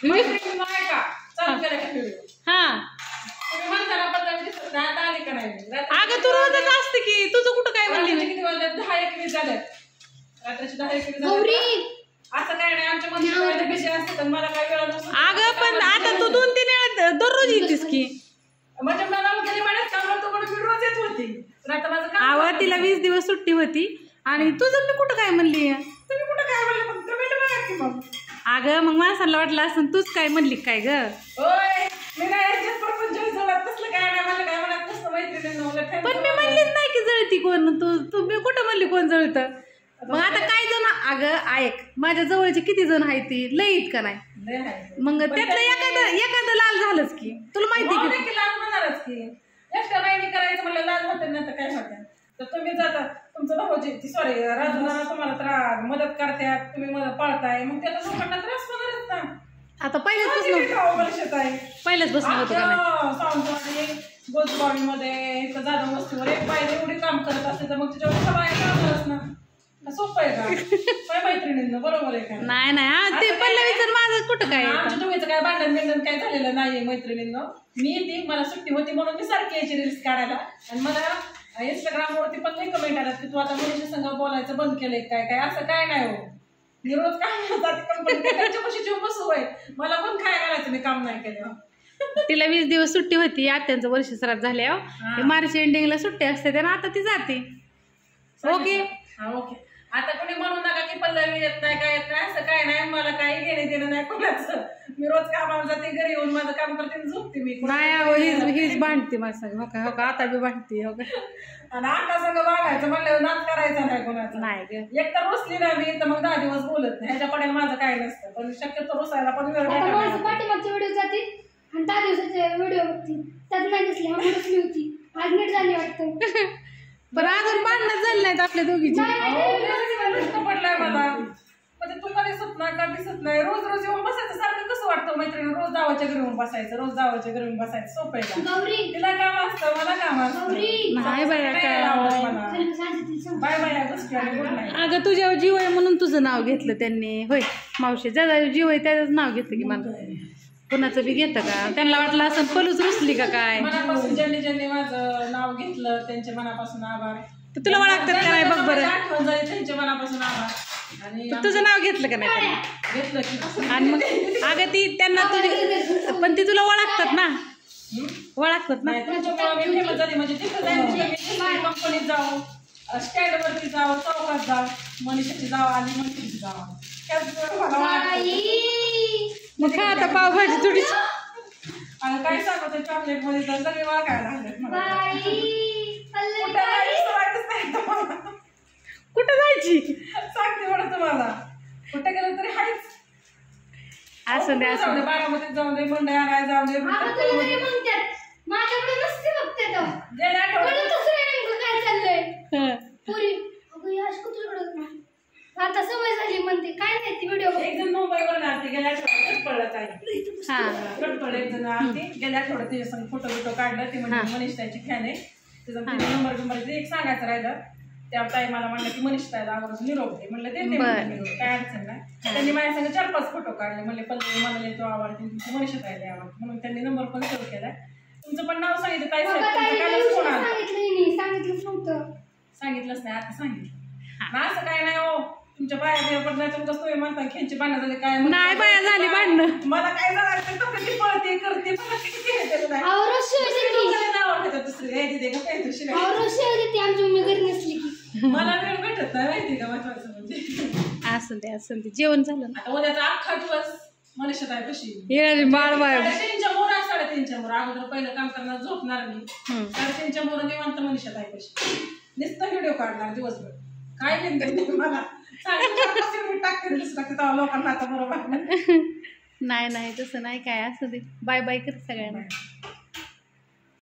मैत्रिणींनो ऐका, चालू केला का व्हिडिओ? हा तुम्ही म्हणताना पल्लवी दिसत नाही, आता आली का नाही? अगं तू रोजच असते की, तुझं कुठं काय म्हणली रात्रीचे किती वाजले? 10-21 झाले. रात्रीचे 10-21 झाले. असं काय नाही, आमच्या मम्मी बिझी असते तर मला काय वेळ नसतो. अगं पण आता तू 2-3 वेळा दररोज येतेस की. म्हणजे मला गेली महिन्यात काम होतं म्हणून मी रोज येत होती. पण आता माझं काम आव तिला 20 दिवस सुट्टी होती आणि तुझं मी कुठं काय म्हणली? तुम्ही कुठं काय म्हणलं? मग कमेंट बघा की मग. अगं मग माणसाला वाटलं असं तूच काय म्हणली काय ग? होय, मी नाही याच्यात पण जॉईन झाला तसलं काय नाही, मला काय म्हणत नसतं मैत्रिणींना उलट पण मी म्हणलीच नाही की जळती कोण. तू मी कुठं म्हणली कोण जळतं? मग आता काय जण, अगं ऐक, माझ्या जवळची किती जण आहे ती लईत का नाही? मग त्यातलं एखादं लाल झालंच की. तुला माहिती की लाल होणारच की. एक्स्ट्रा नाही करायचं म्हणलं लाल होते नाही तर काय होत्या. तर तुम्ही जाता तुमचं भाऊजी सॉरी राजूला तुम्हाला तर मदत करतात, तुम्ही मदत पाळताय, मग त्याला लोकांना त्रास होणारच ना. आता पहिल्याच बसून होतं का नाही? सावंतवाडी गोजबावीमध्ये इथं जाधव वस्तीवर एक बाई एवढी काम करत असते तर मग तिच्या बाया कामच ना. सोपं आहे का? काय मैत्रिणींना बरोबर आहे का? नाही नाही ते पल्लवीचं माझं कुठं काय? आमच्या तुम्हीचं काय भांडण बिंडण काय झालेलं नाहीये मैत्रिणींना. मी येते, मला सुट्टी होती म्हणून मी सारखी यायची रील्स काढायला. आणि मला इंस्टाग्रामवरती पण नाही कमेंट आला की तू आता मनीषा संग बोलायचं बंद केलंय काय काय. असं काय नाही हो. मी रोज काय जाते कंपनी त्यांच्या पैसे जीव बसू आहे. मला पण काय करायचं, मी काम नाही केलं. तिला 20 दिवस सुट्टी होती. आत्यांचं वर्ष श्राद्ध झाल्यावर मार्च एंडिंगला सुट्टी असते त्यानं आता ती जाते. ओके हा ओके. आता कोणी म्हणू नका की पल्लवी येत नाही काय येत नाही, असं काय नाही. मला काही घेणे देणं नाही कोणाचं. मी रोज कामाला जाते, घरी येऊन माझं काम करते आणि झोपते मी. नाही हीच भांडते माझं. हो का आता बी भांडते. हो का? आणि आता सगळं वागायचं म्हणल्यावर नाच करायचा नाही कोणाचा. नाही एक तर रुसली ना मी तर मग 10 दिवस बोलत नाही. ह्याच्या पडेल माझं काय नसतं. पण शक्यतो रुसायला पण वेळ पाठीमागचे व्हिडिओ जातील आणि 10 दिवसाचे व्हिडिओ बघतील. त्यात नाही दिसली आम्ही रुसली होती. आज नीट झाली वाटतं. पण अजून भांडणच झाली नाहीत आपल्या दोघीची. पडलाय मला. म्हणजे तू का दिसत नाही का दिसत नाही. रोज रोज येऊन बसायचं सारखं कसं वाटतं मैत्रिणी. रोज जावाच्या घरी येऊन बसायचं, रोज जावाच्या घरी येऊन बसायचं. सोपं आहे का? तिला काम असतं, मला काम असतं. नाही बाया काय बाय बाय गोष्टी आणि गुड नाईट. अगं तुझ्यावर जीव आहे म्हणून तुझं नाव घेतलं त्यांनी. होय मावशी, ज्याचा जीव आहे त्याचंच नाव घेतलं की मला. कुणाचं बी घेतं का? त्यांना वाटलं असं पलूच रुसली का काय? मनापासून ज्यांनी ज्यांनी माझं नाव घेतलं त्यांच्या मनापासून आभार. तुला ओळखतात का नाही बघ बरं? आठवण जाईल त्यांच्या मनापासून आभार. आणि तुझं नाव घेतलं का नाही? घेतलं की आणि मग अगं ती त्यांना तुझी पण ती तुला ओळखतात ना. ओळखतात ना. तुमच्यामुळे मी फेमस झाली. म्हणजे तिथं जायचं कंपनीत जाऊ, स्टँडवरती जाऊ, चौकात जाऊ, मनीषाची जाऊ आणि मनीषाची जाऊ. मग खा आता पावभाजी थोडीशी. आणि काय सांगतो चॉकलेट मध्ये तर सगळे वागायला लागले. कुठं जायची सांगते म्हणा तुम्हाला. कुठे गेलं तरी हायच. असं दे असं दे. बारामतीत जाऊ दे, मंडई आणायला जाऊ दे. माझ्याकडे नसते बघते गेल्या आठवड्यात काय चाललंय पुरी आता सवय झाली म्हणते काय नाही ती व्हिडिओ. एक जण मुंबईवर आलते गेल्या आठवड्यात पडलं काय पडलं. एक जण आलते गेल्या आठवड्यात तिच्या संग फोटो बिटो काढलं. ती म्हणजे मनीष ताईची फॅन आहे. तिचा नंबर एक सांगायचं राहिलं. त्या ताई मला म्हणलं की मनीष ताईला आवडून निरोप दे. म्हणलं देते काय अडचण नाही. त्यांनी माझ्या संग 4-5 फोटो काढले. म्हणले पल्लवी मला लय तो आवडते, तुमची मनीषा ताईला आवडते. म्हणून त्यांनी नंबर पण सेव्ह केलाय. तुमचं पण नाव सांगितलं ताई सांगितलंच नाही. आता सांगितलं ना. असं काय नाही हो. तुमच्या बाया बिया पडल्या तुमचं तुम्ही म्हणता खेळची भांडणं झाली काय नाही बाया झाली भांडणं. मला काय झालं तर कशी पळते करते मला किती नाही मला वेळ भेटत नाही माहिती का. महत्वाचं म्हणजे असं दे जेवण झालं ना. आता उद्याचा अख्खा दिवस मनीषा ताई कशी बाळ बाळ 3:30च्या मोर 3:30च्या मोर. अगोदर पहिलं काम करणार झोपणार मी. 3:30च्या मोर निवांत मनीषा ताई कशी नुसतं व्हिडिओ काढणार दिवसभर. काय नाही मला टाकते लोकांना आता बरोबर. नाही तसं नाही काय. असं दे बाय बाय कर सगळ्यांना.